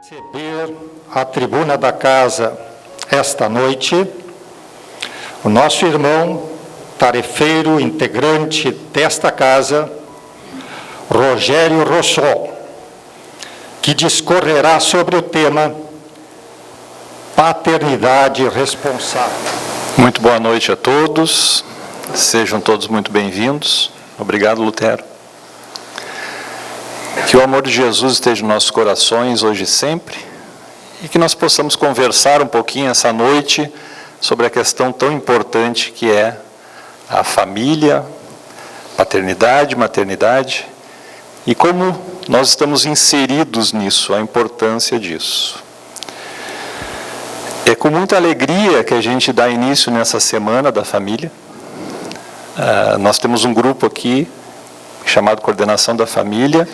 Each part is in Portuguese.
Receber à tribuna da casa esta noite o nosso irmão, tarefeiro, integrante desta casa, Rogério Rossol, que discorrerá sobre o tema Paternidade Responsável. Muito boa noite a todos, sejam todos muito bem-vindos. Obrigado, Lutero. Que o amor de Jesus esteja em nossos corações hoje e sempre, e que nós possamos conversar um pouquinho essa noite sobre a questão tão importante que é a família, paternidade, maternidade, e como nós estamos inseridos nisso, a importância disso. É com muita alegria que a gente dá início nessa Semana da Família. Nós temos um grupo aqui chamado Coordenação da Família,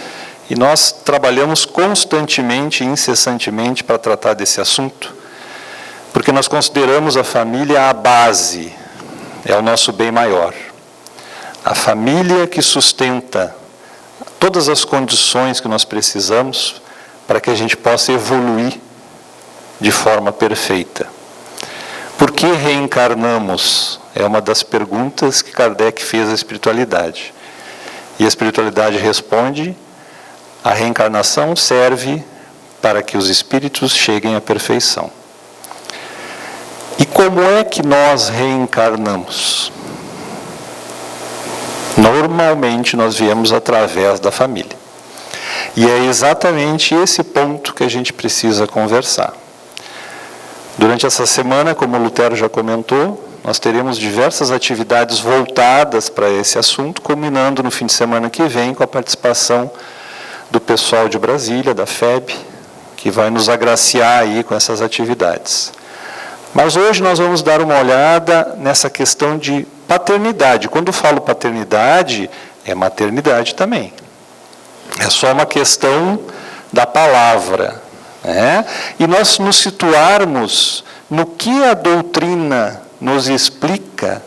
e nós trabalhamos constantemente, incessantemente para tratar desse assunto, porque nós consideramos a família a base, é o nosso bem maior. A família que sustenta todas as condições que nós precisamos para que a gente possa evoluir de forma perfeita. Por que reencarnamos? É uma das perguntas que Kardec fez à espiritualidade. E a espiritualidade responde: a reencarnação serve para que os espíritos cheguem à perfeição. E como é que nós reencarnamos? Normalmente nós viemos através da família. E é exatamente esse ponto que a gente precisa conversar. Durante essa semana, como o Lutero já comentou, nós teremos diversas atividades voltadas para esse assunto, culminando no fim de semana que vem com a participação do pessoal de Brasília, da FEB, que vai nos agraciar aí com essas atividades. Mas hoje nós vamos dar uma olhada nessa questão de paternidade. Quando eu falo paternidade, é maternidade também. É só uma questão da palavra, né? E nós nos situarmos no que a doutrina nos explica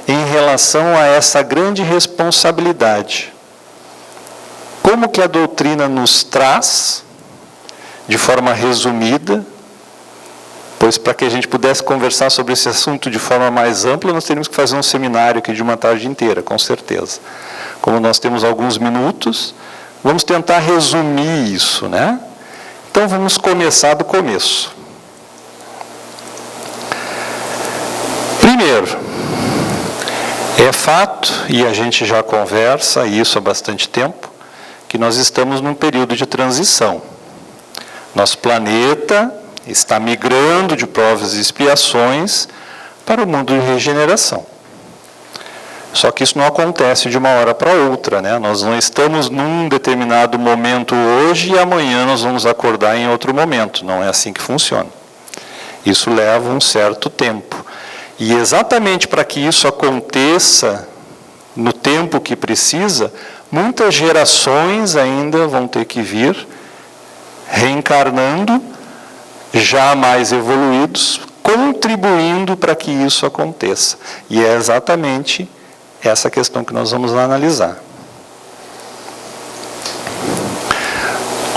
em relação a essa grande responsabilidade. Como que a doutrina nos traz, de forma resumida, pois para que a gente pudesse conversar sobre esse assunto de forma mais ampla, nós teríamos que fazer um seminário aqui de uma tarde inteira, com certeza. Como nós temos alguns minutos, vamos tentar resumir isso, né? Então vamos começar do começo. Primeiro, é fato, e a gente já conversa isso há bastante tempo, que nós estamos num período de transição. Nosso planeta está migrando de provas e expiações para o mundo de regeneração. Só que isso não acontece de uma hora para outra, né? Nós não estamos num determinado momento hoje e amanhã nós vamos acordar em outro momento. Não é assim que funciona. Isso leva um certo tempo. E exatamente para que isso aconteça no tempo que precisa, muitas gerações ainda vão ter que vir reencarnando, já mais evoluídos, contribuindo para que isso aconteça. E é exatamente essa questão que nós vamos analisar.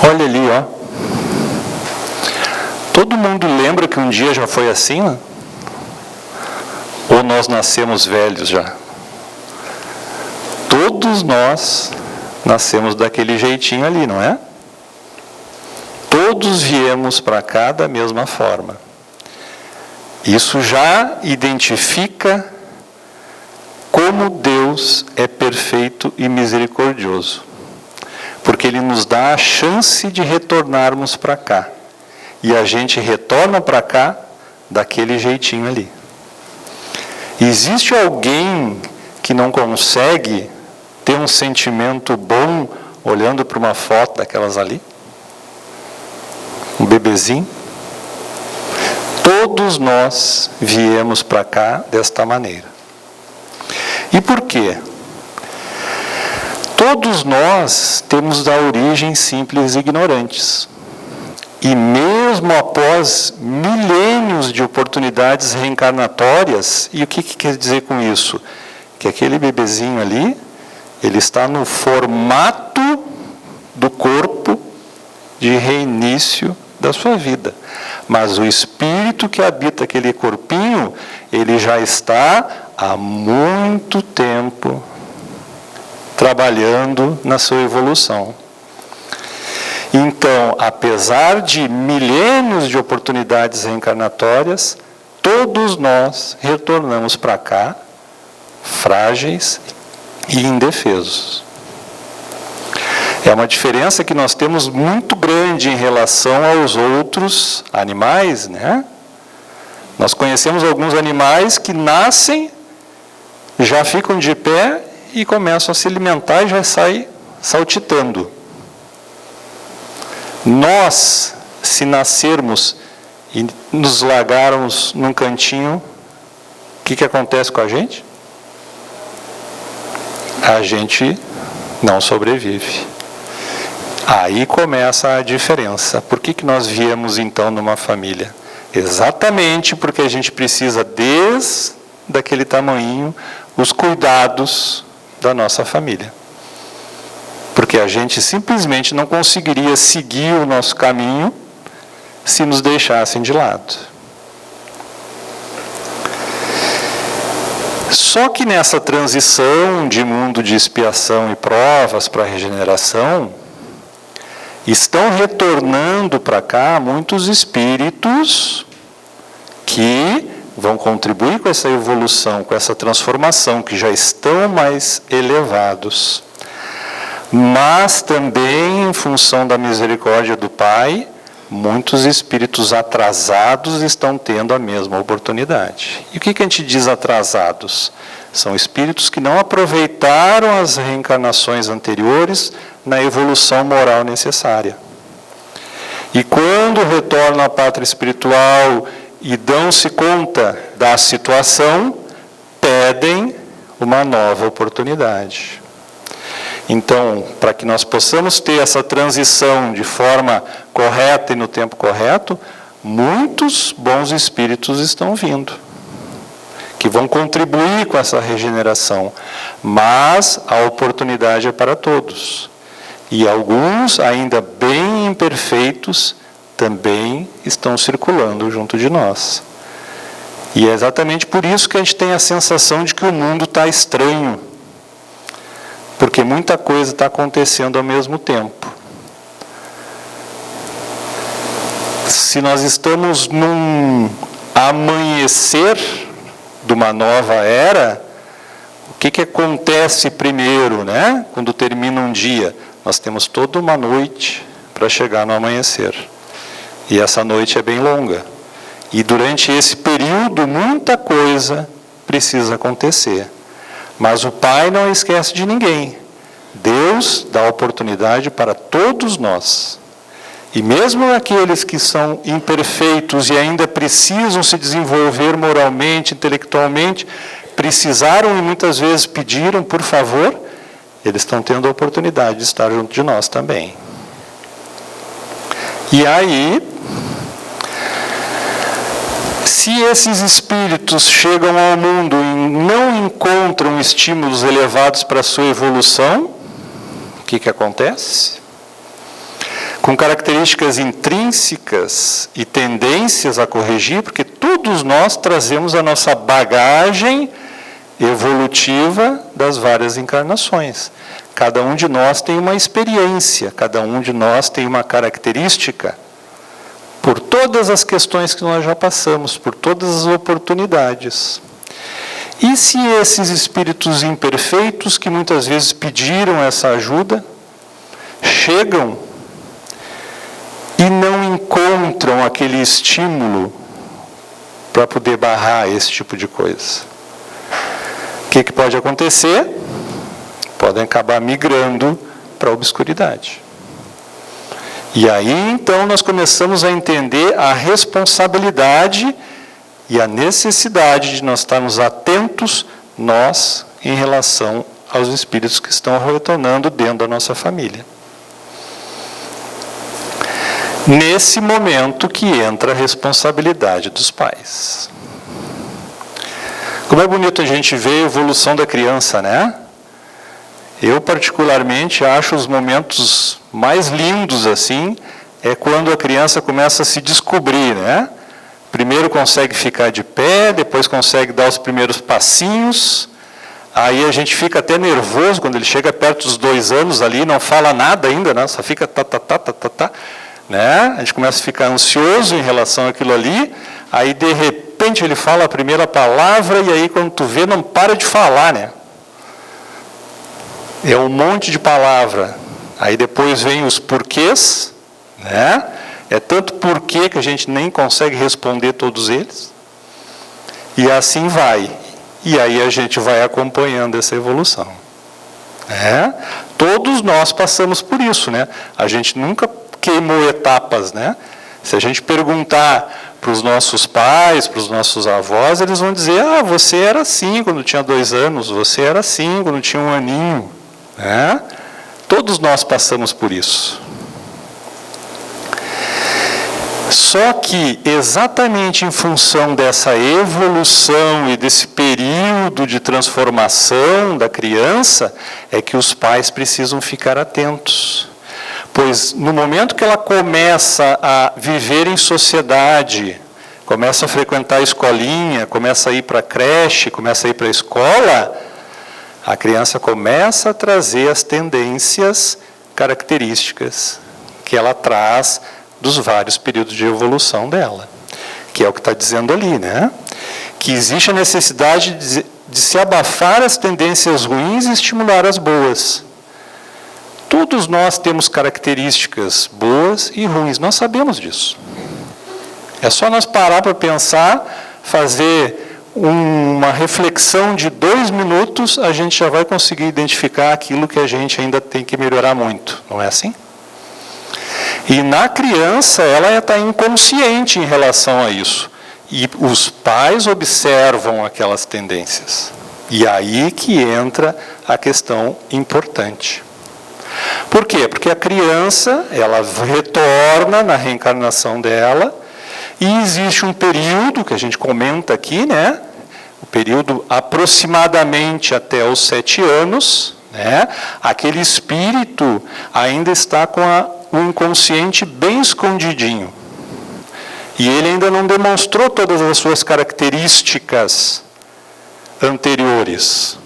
Olha ali, ó. Todo mundo lembra que um dia já foi assim, né? Ou nós nascemos velhos já? Todos nós nascemos daquele jeitinho ali, não é? Todos viemos para cá da mesma forma. Isso já identifica como Deus é perfeito e misericordioso. Porque Ele nos dá a chance de retornarmos para cá. E a gente retorna para cá daquele jeitinho ali. Existe alguém que não consegue ter um sentimento bom olhando para uma foto daquelas ali? Um bebezinho? Todos nós viemos para cá desta maneira. E por quê? Todos nós temos da origem simples e ignorantes. E mesmo após milênios de oportunidades reencarnatórias, e o que quer dizer com isso? Que aquele bebezinho ali, ele está no formato do corpo de reinício da sua vida. Mas o espírito que habita aquele corpinho, ele já está há muito tempo trabalhando na sua evolução. Então, apesar de milênios de oportunidades reencarnatórias, todos nós retornamos para cá frágeis e indefesos. É uma diferença que nós temos muito grande em relação aos outros animais, né? Nós conhecemos alguns animais que nascem, já ficam de pé e começam a se alimentar e já saem saltitando. Nós, se nascermos e nos largarmos num cantinho, o que acontece com a gente? A gente não sobrevive. Aí começa a diferença. Por que nós viemos então numa família? Exatamente porque a gente precisa, desde aquele tamanhinho, os cuidados da nossa família. Porque a gente simplesmente não conseguiria seguir o nosso caminho se nos deixassem de lado. Só que nessa transição de mundo de expiação e provas para a regeneração, estão retornando para cá muitos espíritos que vão contribuir com essa evolução, com essa transformação, que já estão mais elevados. Mas também, em função da misericórdia do Pai, muitos espíritos atrasados estão tendo a mesma oportunidade. E o que a gente diz atrasados? São espíritos que não aproveitaram as reencarnações anteriores na evolução moral necessária. E quando retornam à pátria espiritual e dão-se conta da situação, pedem uma nova oportunidade. Então, para que nós possamos ter essa transição de forma correta e no tempo correto, muitos bons espíritos estão vindo, que vão contribuir com essa regeneração, mas a oportunidade é para todos. E alguns, ainda bem imperfeitos, também estão circulando junto de nós. E é exatamente por isso que a gente tem a sensação de que o mundo está estranho, porque muita coisa está acontecendo ao mesmo tempo. Se nós estamos num amanhecer de uma nova era, o que acontece primeiro, né? Quando termina um dia? Nós temos toda uma noite para chegar no amanhecer. E essa noite é bem longa. E durante esse período, muita coisa precisa acontecer. Mas o Pai não esquece de ninguém. Deus dá oportunidade para todos nós. E mesmo aqueles que são imperfeitos e ainda precisam se desenvolver moralmente, intelectualmente, precisaram e muitas vezes pediram, por favor, eles estão tendo a oportunidade de estar junto de nós também. E aí, se esses espíritos chegam ao mundo e não encontram estímulos elevados para a sua evolução, o que acontece? Com características intrínsecas e tendências a corrigir, porque todos nós trazemos a nossa bagagem evolutiva das várias encarnações. Cada um de nós tem uma experiência, cada um de nós tem uma característica, por todas as questões que nós já passamos, por todas as oportunidades. E se esses espíritos imperfeitos, que muitas vezes pediram essa ajuda, chegam e não encontram aquele estímulo para poder barrar esse tipo de coisa? O que pode acontecer? Podem acabar migrando para a obscuridade. E aí, então, nós começamos a entender a responsabilidade e a necessidade de nós estarmos atentos, nós, em relação aos espíritos que estão retornando dentro da nossa família. Nesse momento que entra a responsabilidade dos pais. Como é bonito a gente ver a evolução da criança, né? Eu, particularmente, acho os momentos mais lindos, assim, é quando a criança começa a se descobrir, né? Primeiro consegue ficar de pé, depois consegue dar os primeiros passinhos. Aí a gente fica até nervoso quando ele chega perto dos 2 anos ali, não fala nada ainda, né? Só fica né? A gente começa a ficar ansioso em relação àquilo ali. Aí de repente ele fala a primeira palavra e aí quando tu vê não para de falar, né? É um monte de palavra. Aí depois vem os porquês, né? É tanto porquê que a gente nem consegue responder todos eles. E assim vai. E aí a gente vai acompanhando essa evolução. Todos nós passamos por isso, né? A gente nunca queimou etapas, né? Se a gente perguntar para os nossos pais, para os nossos avós, eles vão dizer, você era assim quando tinha 2 anos, você era assim quando tinha 1 aninho. Todos nós passamos por isso. Só que, exatamente em função dessa evolução e desse período de transformação da criança, é que os pais precisam ficar atentos. Pois, no momento que ela começa a viver em sociedade, começa a frequentar a escolinha, começa a ir para a creche, começa a ir para a escola, a criança começa a trazer as tendências características que ela traz dos vários períodos de evolução dela, que é o que está dizendo ali, né? Que existe a necessidade de se abafar as tendências ruins e estimular as boas. Todos nós temos características boas e ruins, nós sabemos disso. É só nós parar para pensar, fazer uma reflexão de 2 minutos, a gente já vai conseguir identificar aquilo que a gente ainda tem que melhorar muito, não é assim? E na criança, ela está inconsciente em relação a isso. E os pais observam aquelas tendências. E aí que entra a questão importante. Por quê? Porque a criança, ela retorna na reencarnação dela, e existe um período, que a gente comenta aqui, né? O período aproximadamente até os 7 anos, né? Aquele espírito ainda está com o inconsciente bem escondidinho. E ele ainda não demonstrou todas as suas características anteriores.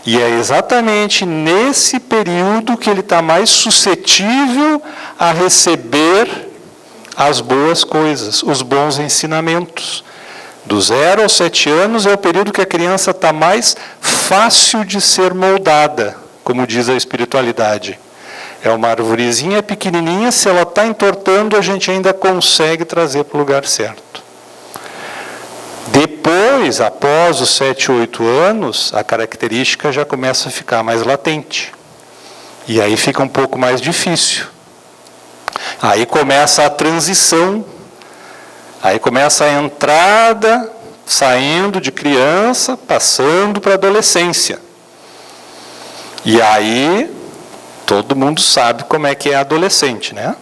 E é exatamente nesse período que ele está mais suscetível a receber as boas coisas, os bons ensinamentos. Do 0 aos 7 anos é o período que a criança está mais fácil de ser moldada, como diz a espiritualidade. É uma arvorezinha pequenininha, se ela está entortando, a gente ainda consegue trazer para o lugar certo. Depois, após os 7, 8 anos, a característica já começa a ficar mais latente. E aí fica um pouco mais difícil. Aí começa a transição. Aí começa a entrada, saindo de criança, passando para a adolescência. E aí, todo mundo sabe como é que é adolescente, né?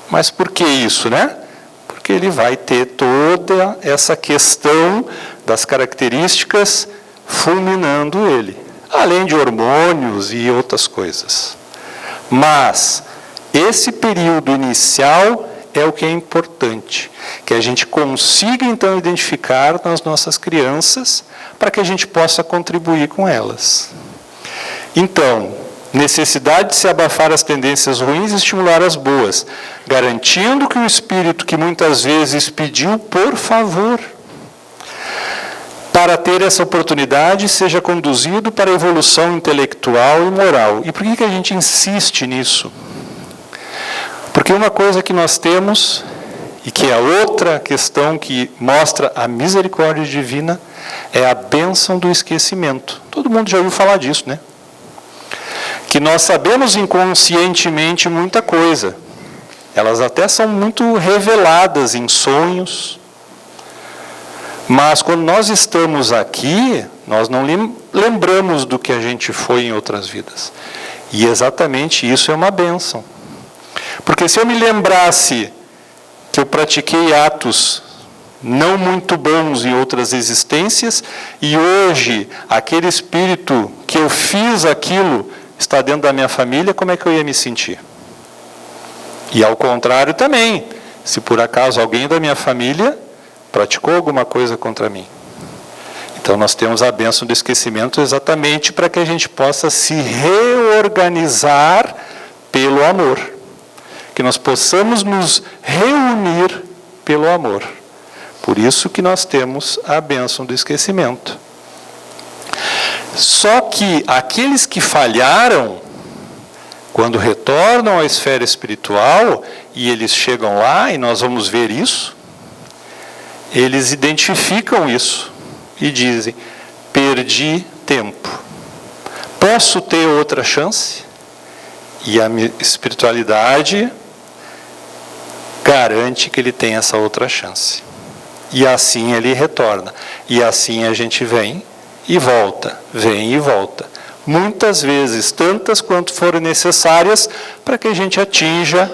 Mas por que isso, né? Porque ele vai ter toda essa questão das características fulminando ele, além de hormônios e outras coisas. Mas esse período inicial é o que é importante, que a gente consiga então identificar nas nossas crianças, para que a gente possa contribuir com elas. Então, necessidade de se abafar as tendências ruins e estimular as boas, garantindo que o espírito que muitas vezes pediu por favor, para ter essa oportunidade, seja conduzido para a evolução intelectual e moral. E por que a gente insiste nisso? Porque uma coisa que nós temos, e que é outra questão que mostra a misericórdia divina, é a bênção do esquecimento. Todo mundo já ouviu falar disso, né? Que nós sabemos inconscientemente muita coisa. Elas até são muito reveladas em sonhos. Mas quando nós estamos aqui, nós não lembramos do que a gente foi em outras vidas. E exatamente isso é uma bênção. Porque se eu me lembrasse que eu pratiquei atos não muito bons em outras existências, e hoje aquele espírito que eu fiz aquilo está dentro da minha família, como é que eu ia me sentir? E ao contrário também, se por acaso alguém da minha família praticou alguma coisa contra mim. Então nós temos a bênção do esquecimento exatamente para que a gente possa se reorganizar pelo amor. Que nós possamos nos reunir pelo amor. Por isso que nós temos a bênção do esquecimento. Só que aqueles que falharam, quando retornam à esfera espiritual, e eles chegam lá, e nós vamos ver isso, eles identificam isso e dizem: perdi tempo. Posso ter outra chance? E a espiritualidade garante que ele tem essa outra chance. E assim ele retorna. E assim a gente vem e volta, vem e volta. Muitas vezes, tantas quanto forem necessárias, para que a gente atinja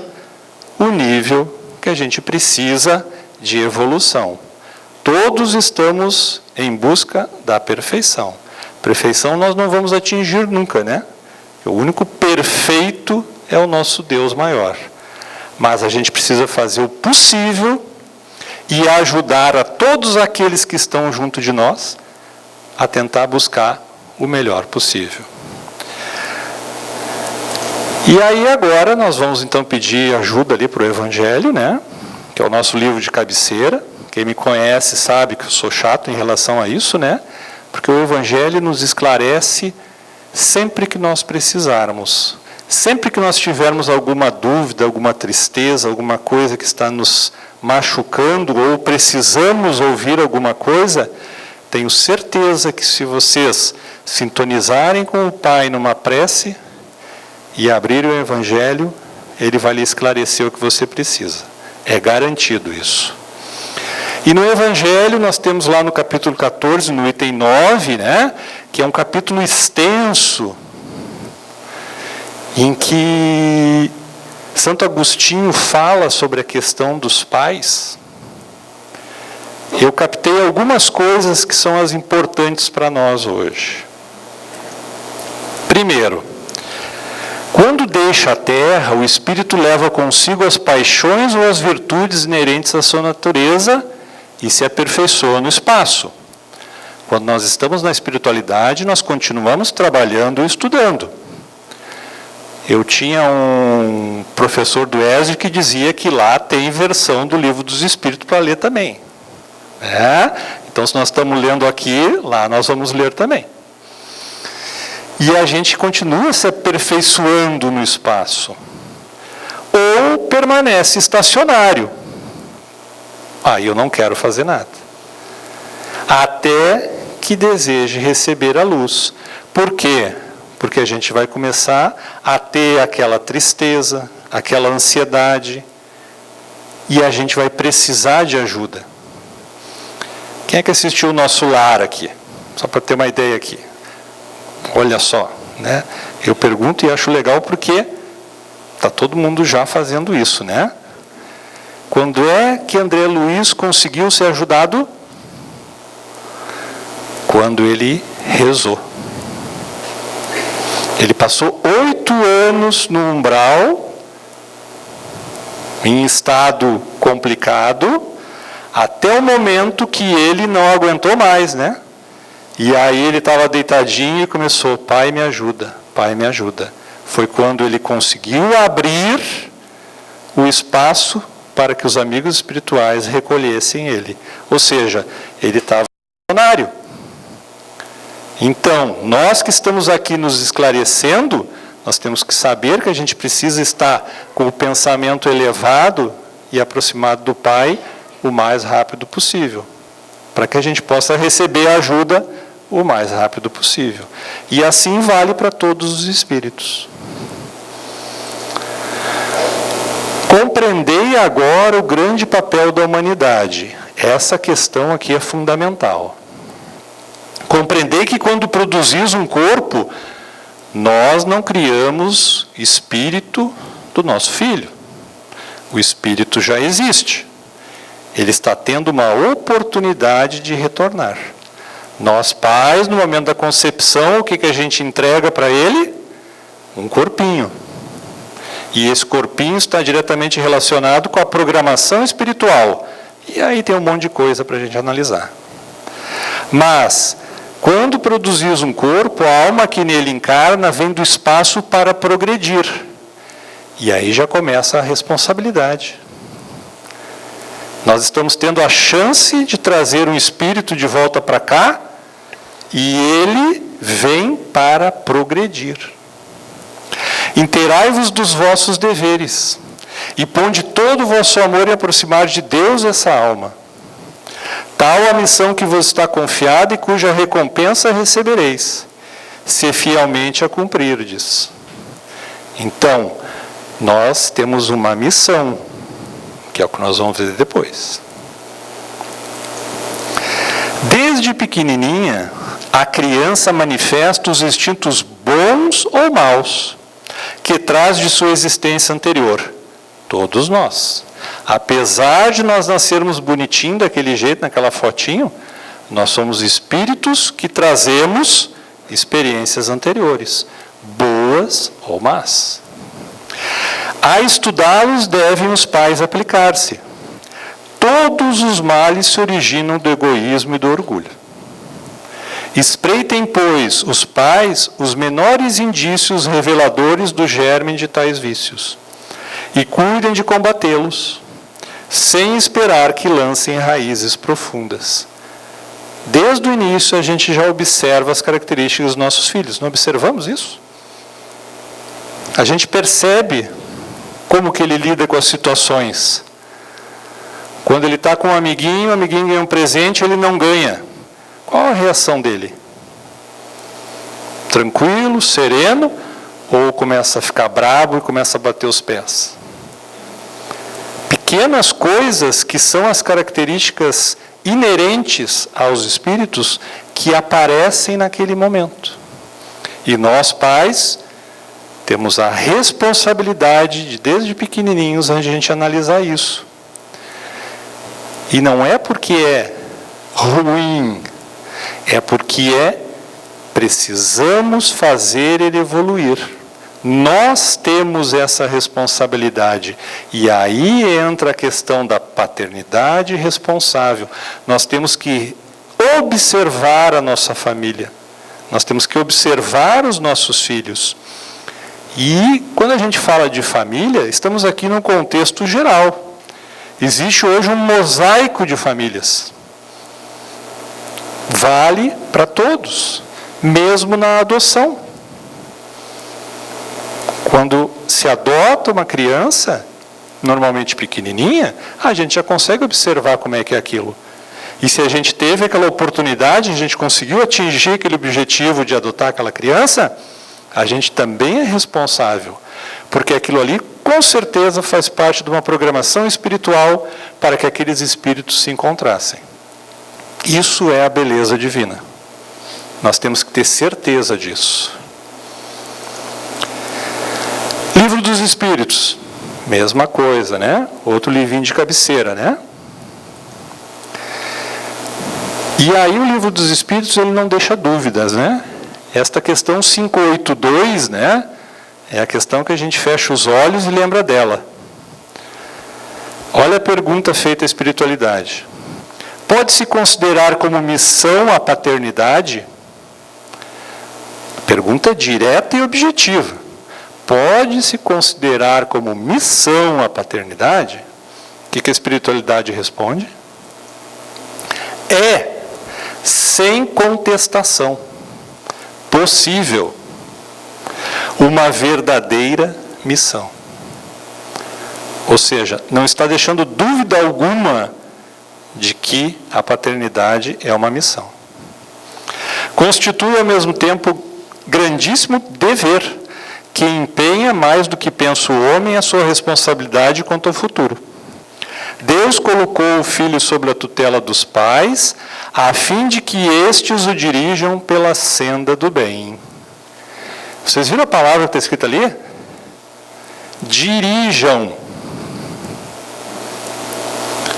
o nível que a gente precisa de evolução. Todos estamos em busca da perfeição. Perfeição nós não vamos atingir nunca, né? O único perfeito é o nosso Deus maior. Mas a gente precisa fazer o possível e ajudar a todos aqueles que estão junto de nós a tentar buscar o melhor possível. E aí agora nós vamos então pedir ajuda ali para o Evangelho, né? Que é o nosso livro de cabeceira. Quem me conhece sabe que eu sou chato em relação a isso, né? Porque o Evangelho nos esclarece sempre que nós precisarmos. Sempre que nós tivermos alguma dúvida, alguma tristeza, alguma coisa que está nos machucando ou precisamos ouvir alguma coisa, tenho certeza que se vocês sintonizarem com o Pai numa prece e abrirem o Evangelho, Ele vai lhe esclarecer o que você precisa. É garantido isso. E no Evangelho nós temos lá no capítulo 14, no item 9, né, que é um capítulo extenso, em que Santo Agostinho fala sobre a questão dos pais. Eu captei algumas coisas que são as importantes para nós hoje. Primeiro, quando deixa a terra, o espírito leva consigo as paixões ou as virtudes inerentes à sua natureza e se aperfeiçoa no espaço. Quando nós estamos na espiritualidade, nós continuamos trabalhando e estudando. Eu tinha um professor do ESE que dizia que lá tem versão do Livro dos Espíritos para ler também. Então, se nós estamos lendo aqui, lá nós vamos ler também. E a gente continua se aperfeiçoando no espaço. Ou permanece estacionário. Eu não quero fazer nada. Até que deseje receber a luz. Por quê? Porque a gente vai começar a ter aquela tristeza, aquela ansiedade, e a gente vai precisar de ajuda. Quem é que assistiu o Nosso Lar aqui? Só para ter uma ideia aqui. Olha só, né? Eu pergunto e acho legal porque está todo mundo já fazendo isso, né? Quando é que André Luiz conseguiu ser ajudado? Quando ele rezou. Ele passou 8 anos no umbral, em estado complicado, até o momento que ele não aguentou mais, né? E aí ele estava deitadinho e começou: Pai, me ajuda, Pai, me ajuda. Foi quando ele conseguiu abrir o espaço para que os amigos espirituais recolhessem ele. Ou seja, ele estava estacionário. Então, nós que estamos aqui nos esclarecendo, nós temos que saber que a gente precisa estar com o pensamento elevado e aproximado do Pai o mais rápido possível, para que a gente possa receber a ajuda o mais rápido possível. E assim vale para todos os espíritos. Compreendei agora o grande papel da humanidade. Essa questão aqui é fundamental. Compreendei que quando produzis um corpo, nós não criamos espírito do nosso filho. O espírito já existe. Ele está tendo uma oportunidade de retornar. Nós, pais, no momento da concepção, o que a gente entrega para ele? Um corpinho. E esse corpinho está diretamente relacionado com a programação espiritual. E aí tem um monte de coisa para a gente analisar. Mas, quando produzis um corpo, a alma que nele encarna vem do espaço para progredir. E aí já começa a responsabilidade. Nós estamos tendo a chance de trazer um espírito de volta para cá, e ele vem para progredir. Inteirai-vos dos vossos deveres, e ponde todo o vosso amor em aproximar de Deus essa alma. Tal a missão que vos está confiada e cuja recompensa recebereis, se fielmente a cumprirdes. Então, nós temos uma missão, que é o que nós vamos ver depois. Desde pequenininha, a criança manifesta os instintos bons ou maus, que traz de sua existência anterior. Todos nós. Apesar de nós nascermos bonitinho daquele jeito, naquela fotinho, nós somos espíritos que trazemos experiências anteriores, boas ou más. A estudá-los devem os pais aplicar-se. Todos os males se originam do egoísmo e do orgulho. Espreitem, pois, os pais os menores indícios reveladores do germe de tais vícios, e cuidem de combatê-los, sem esperar que lancem raízes profundas. Desde o início a gente já observa as características dos nossos filhos. Não observamos isso? A gente percebe como que ele lida com as situações. Quando ele está com um amiguinho, o amiguinho ganha um presente, ele não ganha. Qual a reação dele? Tranquilo, sereno, ou começa a ficar bravo e começa a bater os pés? Pequenas coisas que são as características inerentes aos espíritos que aparecem naquele momento. E nós, pais, temos a responsabilidade de, desde pequenininhos, a gente analisar isso. E não é porque é ruim, é porque precisamos fazer ele evoluir. Nós temos essa responsabilidade. E aí entra a questão da paternidade responsável. Nós temos que observar a nossa família. Nós temos que observar os nossos filhos. E quando a gente fala de família, estamos aqui num contexto geral. Existe hoje um mosaico de famílias. Vale para todos, mesmo na adoção. Quando se adota uma criança, normalmente pequenininha, a gente já consegue observar como é que é aquilo. E se a gente teve aquela oportunidade, a gente conseguiu atingir aquele objetivo de adotar aquela criança, a gente também é responsável. Porque aquilo ali, com certeza, faz parte de uma programação espiritual para que aqueles espíritos se encontrassem. Isso é a beleza divina. Nós temos que ter certeza disso. Livro dos Espíritos, mesma coisa, né? Outro livrinho de cabeceira, né? E aí o Livro dos Espíritos, ele não deixa dúvidas, né? Esta questão 582, né? É a questão que a gente fecha os olhos e lembra dela. Olha a pergunta feita à espiritualidade. Pode-se considerar como missão a paternidade? Pergunta direta e objetiva. Pode-se considerar como missão a paternidade? O que a espiritualidade responde? É, sem contestação, possível, uma verdadeira missão. Ou seja, não está deixando dúvida alguma de que a paternidade é uma missão. Constitui ao mesmo tempo grandíssimo dever, que empenha mais do que pensa o homem a sua responsabilidade quanto ao futuro. Deus colocou o filho sob a tutela dos pais, a fim de que estes o dirijam pela senda do bem. Vocês viram a palavra que está escrita ali? Dirijam.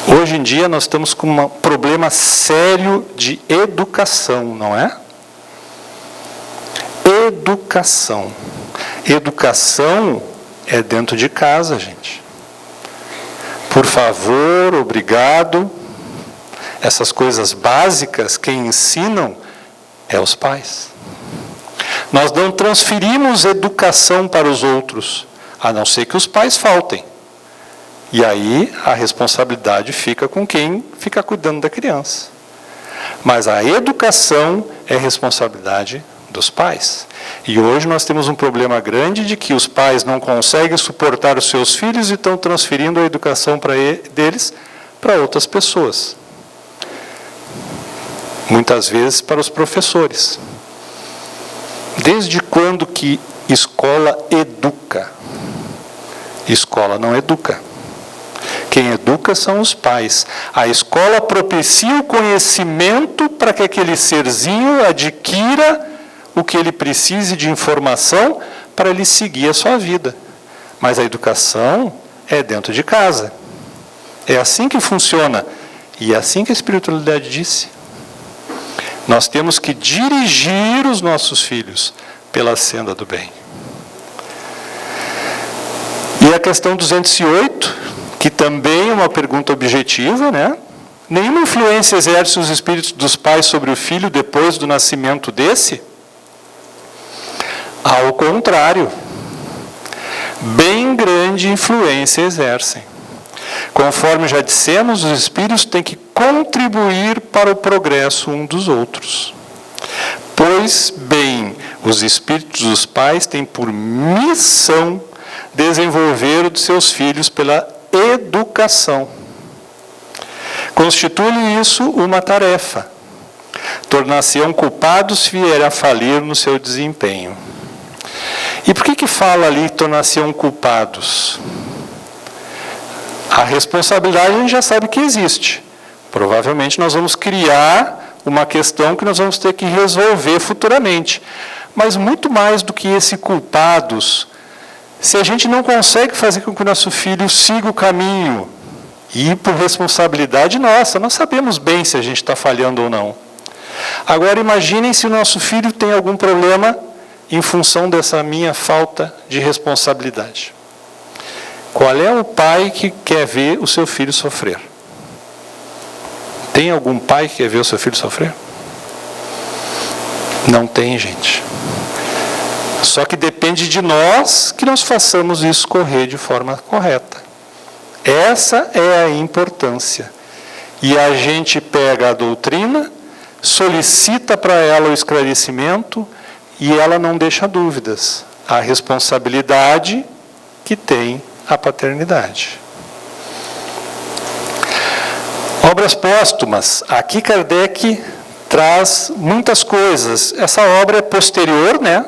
Hoje em dia nós estamos com um problema sério de educação, não é? Educação. Educação é dentro de casa, gente. Por favor, obrigado. Essas coisas básicas, quem ensinam é os pais. Nós não transferimos educação para os outros, a não ser que os pais faltem. E aí a responsabilidade fica com quem fica cuidando da criança. Mas a educação é responsabilidade dos pais. E hoje nós temos um problema grande de que os pais não conseguem suportar os seus filhos e estão transferindo a educação deles para outras pessoas. Muitas vezes para os professores. Desde quando que escola educa? Escola não educa. Quem educa são os pais. A escola propicia o conhecimento para que aquele serzinho adquira o que ele precise de informação para ele seguir a sua vida. Mas a educação é dentro de casa. É assim que funciona. E é assim que a espiritualidade disse. Nós temos que dirigir os nossos filhos pela senda do bem. E a questão 208, que também é uma pergunta objetiva, né? Nenhuma influência exerce os espíritos dos pais sobre o filho depois do nascimento desse? Ao contrário, bem grande influência exercem. Conforme já dissemos, os espíritos têm que contribuir para o progresso um dos outros. Pois bem, os espíritos dos pais têm por missão desenvolver o de seus filhos pela educação. Constitui isso uma tarefa. Tornar-se-ão culpados se vier a falir no seu desempenho. E por que fala ali tornar-se-ão culpados? A responsabilidade a gente já sabe que existe. Provavelmente nós vamos criar uma questão que nós vamos ter que resolver futuramente. Mas muito mais do que esse culpados, se a gente não consegue fazer com que o nosso filho siga o caminho, e por responsabilidade nossa, nós sabemos bem se a gente está falhando ou não. Agora imaginem se o nosso filho tem algum problema em função dessa minha falta de responsabilidade. Qual é o pai que quer ver o seu filho sofrer? Tem algum pai que quer ver o seu filho sofrer? Não tem, gente. Só que depende de nós que nós façamos isso correr de forma correta. Essa é a importância. E a gente pega a doutrina, solicita para ela o esclarecimento e ela não deixa dúvidas. A responsabilidade que tem a paternidade. Obras póstumas. Aqui Kardec traz muitas coisas. Essa obra é posterior, né?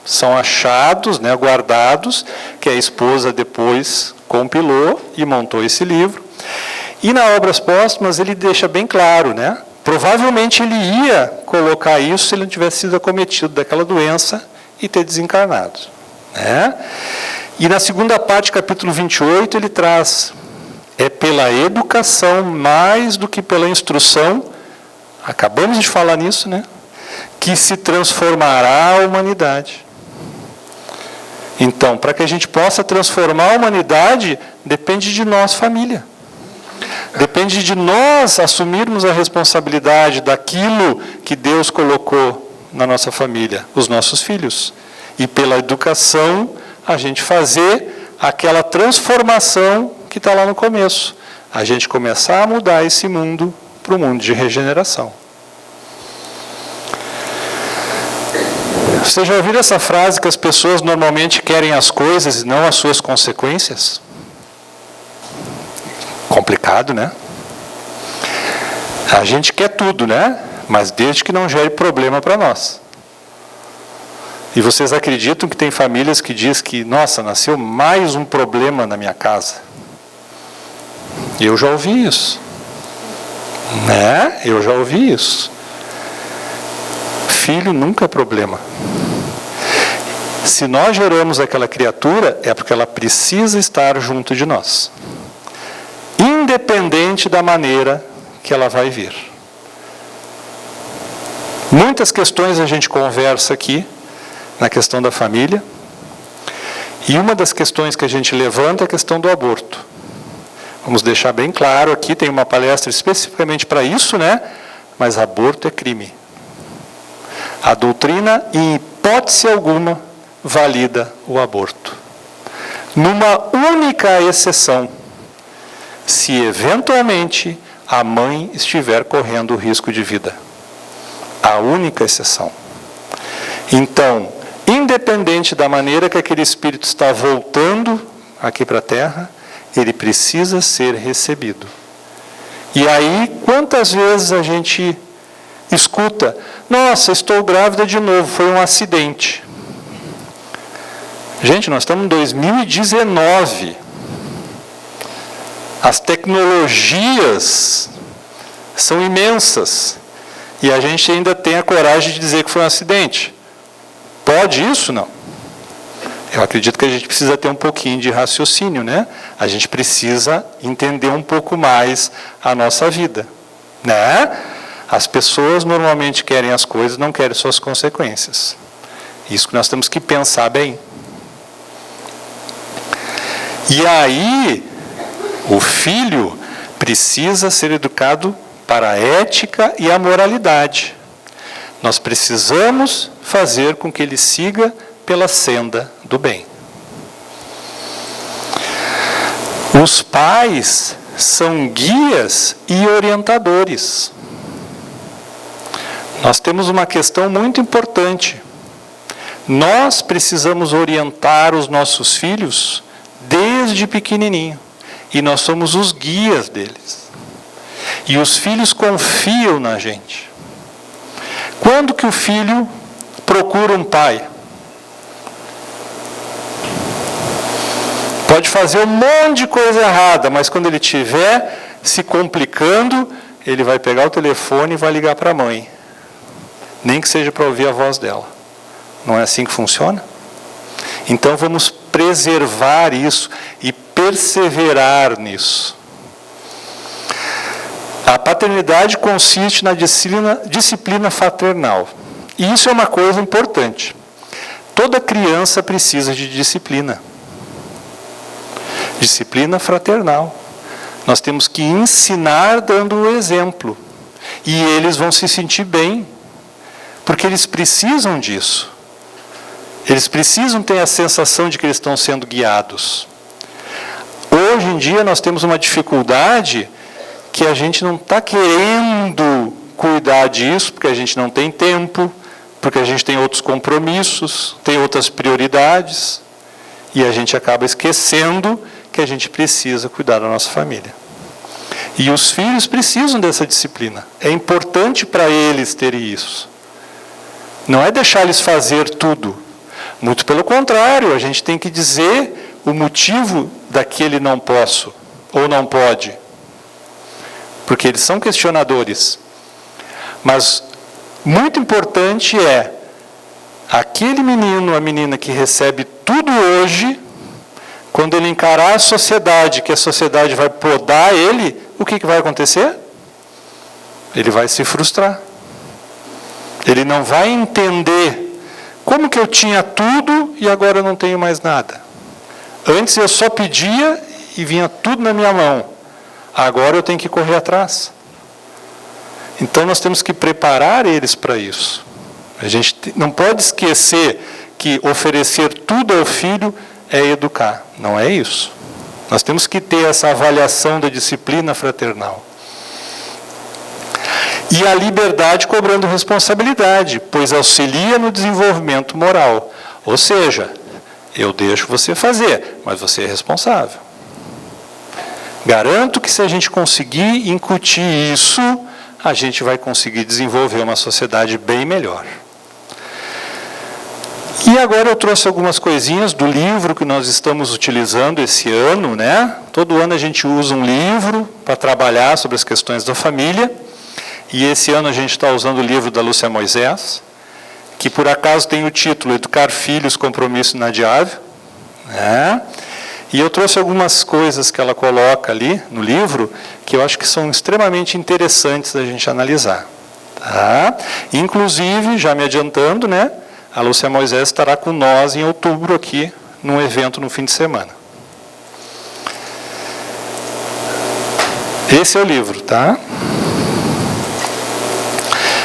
São achados, né, guardados, que a esposa depois compilou e montou esse livro. E na Obras Póstumas ele deixa bem claro, né? Provavelmente ele ia colocar isso se ele não tivesse sido acometido daquela doença e ter desencarnado, né? E na segunda parte, capítulo 28, ele traz: é pela educação mais do que pela instrução, acabamos de falar nisso, né? Que se transformará a humanidade. Então, para que a gente possa transformar a humanidade, depende de nós, família. Depende de nós assumirmos a responsabilidade daquilo que Deus colocou na nossa família, os nossos filhos. E pela educação, a gente fazer aquela transformação que está lá no começo. A gente começar a mudar esse mundo para o mundo de regeneração. Você já ouviu essa frase que as pessoas normalmente querem as coisas e não as suas consequências? Complicado, né? A gente quer tudo, né? Mas desde que não gere problema para nós. E vocês acreditam que tem famílias que dizem que, nossa, nasceu mais um problema na minha casa? Eu já ouvi isso. Né? Eu já ouvi isso. Filho nunca é problema. Se nós geramos aquela criatura, é porque ela precisa estar junto de nós. Independente da maneira que ela vai vir. Muitas questões a gente conversa aqui, na questão da família, E uma das questões que a gente levanta é a questão do aborto. Vamos deixar bem claro aqui, tem uma palestra especificamente para isso, né? Mas aborto é crime. A doutrina, em hipótese alguma, valida o aborto. Numa única exceção, se eventualmente a mãe estiver correndo risco de vida. A única exceção. Então, independente da maneira que aquele espírito está voltando aqui para a Terra, ele precisa ser recebido. E aí, quantas vezes a gente escuta, nossa, estou grávida de novo, foi um acidente. Gente, nós estamos em 2019. As tecnologias são imensas. E a gente ainda tem a coragem de dizer que foi um acidente. Pode isso? Não. Eu acredito que a gente precisa ter um pouquinho de raciocínio, né? A gente precisa entender um pouco mais a nossa vida, né? As pessoas normalmente querem as coisas, não querem suas consequências. Isso que nós temos que pensar bem. E aí, o filho precisa ser educado para a ética e a moralidade. Nós precisamos fazer com que ele siga pela senda do bem. Os pais são guias e orientadores. Nós temos uma questão muito importante. Nós precisamos orientar os nossos filhos desde pequenininho. E nós somos os guias deles. E os filhos confiam na gente. Quando que o filho procura um pai? Pode fazer um monte de coisa errada, mas quando ele estiver se complicando, ele vai pegar o telefone e vai ligar para a mãe. Nem que seja para ouvir a voz dela. Não é assim que funciona? Então vamos preservar isso e perseverar nisso. A paternidade consiste na disciplina fraternal. E isso é uma coisa importante. Toda criança precisa de disciplina. Disciplina fraternal. Nós temos que ensinar dando o exemplo. E eles vão se sentir bem. Porque eles precisam disso. Eles precisam ter a sensação de que eles estão sendo guiados. Hoje em dia nós temos uma dificuldade que a gente não está querendo cuidar disso, porque a gente não tem tempo, porque a gente tem outros compromissos, tem outras prioridades, e a gente acaba esquecendo que a gente precisa cuidar da nossa família. E os filhos precisam dessa disciplina. É importante para eles terem isso. Não é deixar eles fazer tudo. Muito pelo contrário, a gente tem que dizer o motivo daquele não posso ou não pode. Porque eles são questionadores. Mas muito importante é aquele menino, a menina que recebe tudo hoje, quando ele encarar a sociedade, que a sociedade vai podar ele, o que vai acontecer? Ele vai se frustrar. Ele não vai entender como que eu tinha tudo e agora eu não tenho mais nada. Antes eu só pedia e vinha tudo na minha mão. Agora eu tenho que correr atrás. Então nós temos que preparar eles para isso. A gente não pode esquecer que oferecer tudo ao filho é educar. Não é isso. Nós temos que ter essa avaliação da disciplina fraternal. E a liberdade cobrando responsabilidade, pois auxilia no desenvolvimento moral. Ou seja, eu deixo você fazer, mas você é responsável. Garanto que se a gente conseguir incutir isso, a gente vai conseguir desenvolver uma sociedade bem melhor. E agora eu trouxe algumas coisinhas do livro que nós estamos utilizando esse ano, né? Todo ano a gente usa um livro para trabalhar sobre as questões da família. E esse ano a gente está usando o livro da Lúcia Moisés, que por acaso tem o título Educar Filhos, Compromisso Inadiável. Né? E eu trouxe algumas coisas que ela coloca ali no livro, que eu acho que são extremamente interessantes da gente analisar. Tá? Inclusive, já me adiantando, né, a Lúcia Moisés estará com nós em outubro aqui num evento no fim de semana. Esse é o livro, tá?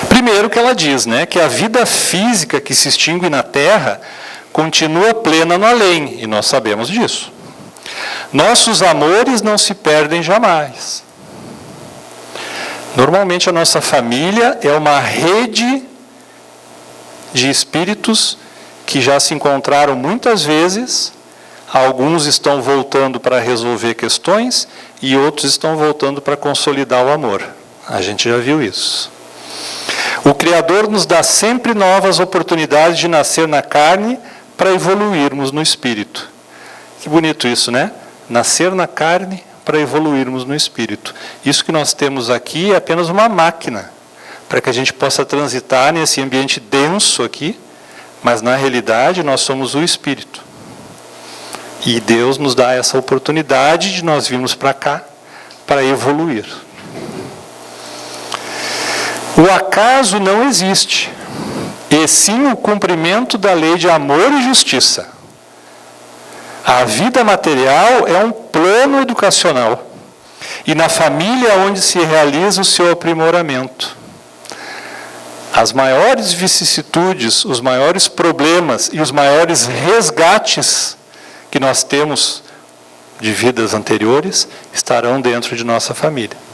Primeiro que ela diz, né, que a vida física que se extingue na Terra continua plena no além, e nós sabemos disso. Nossos amores não se perdem jamais. Normalmente a nossa família é uma rede de espíritos que já se encontraram muitas vezes, alguns estão voltando para resolver questões e outros estão voltando para consolidar o amor. A gente já viu isso. O Criador nos dá sempre novas oportunidades de nascer na carne para evoluirmos no espírito. Que bonito isso, né? Nascer na carne para evoluirmos no espírito. Isso que nós temos aqui é apenas uma máquina para que a gente possa transitar nesse ambiente denso aqui, mas na realidade nós somos o espírito. E Deus nos dá essa oportunidade de nós virmos para cá para evoluir. O acaso não existe, e sim o cumprimento da lei de amor e justiça. A vida material é um plano educacional, e na família é onde se realiza o seu aprimoramento. As maiores vicissitudes, os maiores problemas e os maiores resgates que nós temos de vidas anteriores estarão dentro de nossa família.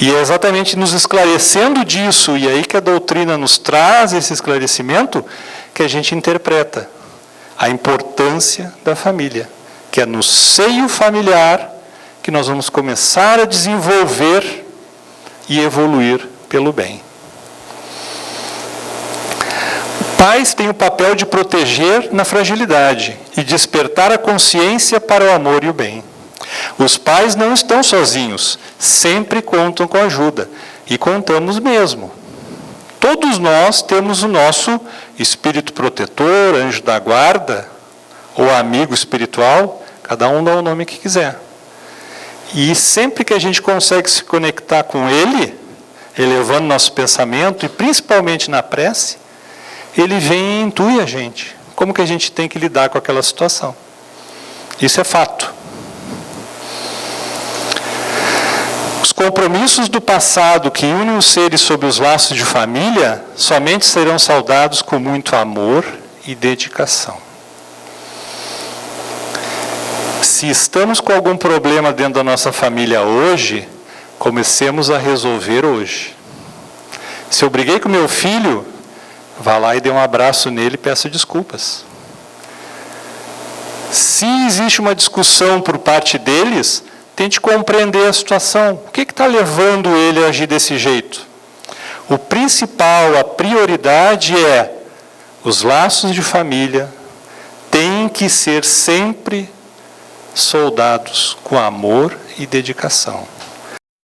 E é exatamente nos esclarecendo disso, e aí que a doutrina nos traz esse esclarecimento, que a gente interpreta a importância da família, que é no seio familiar que nós vamos começar a desenvolver e evoluir pelo bem. Pais têm o papel de proteger na fragilidade e despertar a consciência para o amor e o bem. Os pais não estão sozinhos, sempre contam com ajuda, e contamos mesmo. Todos nós temos o nosso espírito protetor, anjo da guarda, ou amigo espiritual, cada um dá o nome que quiser. E sempre que a gente consegue se conectar com ele, elevando nosso pensamento, e principalmente na prece, ele vem e intui a gente. Como que a gente tem que lidar com aquela situação? Isso é fato. Os compromissos do passado que unem os seres sob os laços de família somente serão saudados com muito amor e dedicação. Se estamos com algum problema dentro da nossa família hoje, comecemos a resolver hoje. Se eu briguei com meu filho, vá lá e dê um abraço nele e peça desculpas. Se existe uma discussão por parte deles, tente compreender a situação. O que está levando ele a agir desse jeito? O principal, a prioridade é os laços de família têm que ser sempre soldados com amor e dedicação.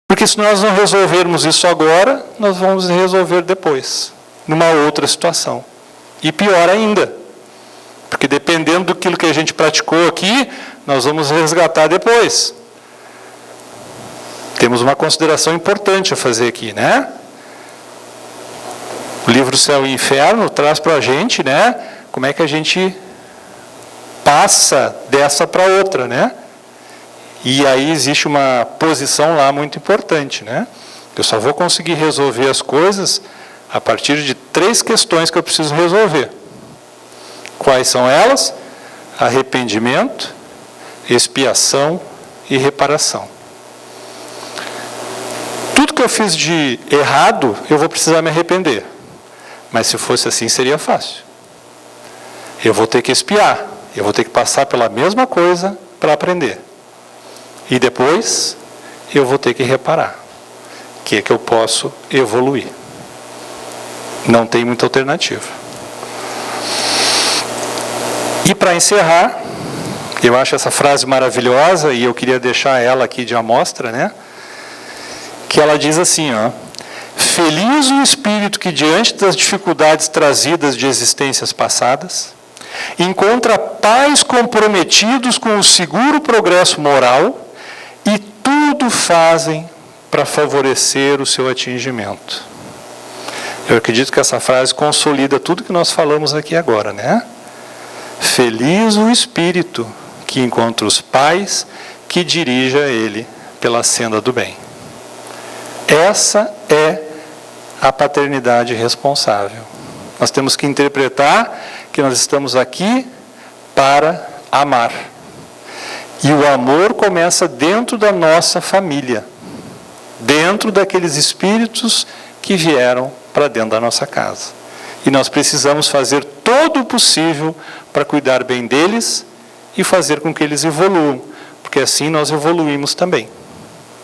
Porque se nós não resolvermos isso agora, nós vamos resolver depois, numa outra situação. E pior ainda, porque dependendo daquilo que a gente praticou aqui, nós vamos resgatar depois. Temos uma consideração importante a fazer aqui, né? O livro Céu e Inferno traz para a gente, né, como é que a gente passa dessa para outra, né? E aí existe uma posição lá muito importante, né? Eu só vou conseguir resolver as coisas a partir de 3 questões que eu preciso resolver. Quais são elas? Arrependimento, expiação e reparação. Tudo que eu fiz de errado, eu vou precisar me arrepender. Mas se fosse assim, seria fácil. Eu vou ter que expiar. Eu vou ter que passar pela mesma coisa para aprender. E depois, eu vou ter que reparar. Que é que eu posso evoluir. Não tem muita alternativa. E para encerrar, eu acho essa frase maravilhosa, e eu queria deixar ela aqui de amostra, né? Que ela diz assim, ó: feliz o espírito que, diante das dificuldades trazidas de existências passadas, encontra pais comprometidos com o seguro progresso moral e tudo fazem para favorecer o seu atingimento. Eu acredito que essa frase consolida tudo que nós falamos aqui agora, né? Feliz o espírito que encontra os pais que dirige a ele pela senda do bem. Essa é a paternidade responsável. Nós temos que interpretar que nós estamos aqui para amar. E o amor começa dentro da nossa família, dentro daqueles espíritos que vieram para dentro da nossa casa. E nós precisamos fazer todo o possível para cuidar bem deles e fazer com que eles evoluam, porque assim nós evoluímos também.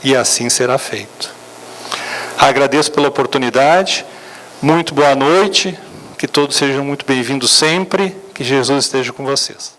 E assim será feito. Agradeço pela oportunidade, muito boa noite, que todos sejam muito bem-vindos sempre, que Jesus esteja com vocês.